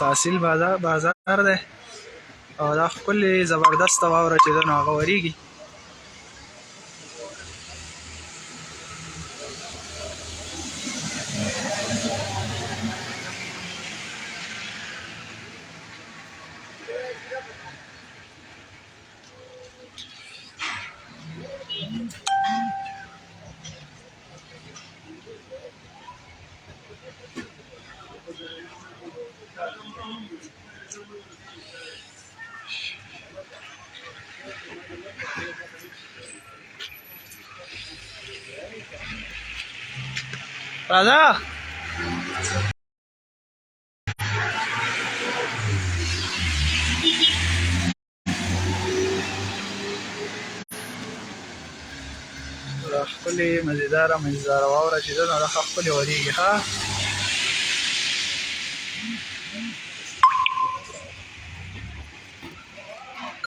تحصیل بازار دی او دا ښکلې زبردسته واوره چې ده نو هغه ورېږي. راځه دا ښکلې مزېداره واوره چې ده نو دا ښه ښکلې ورېږي ښه.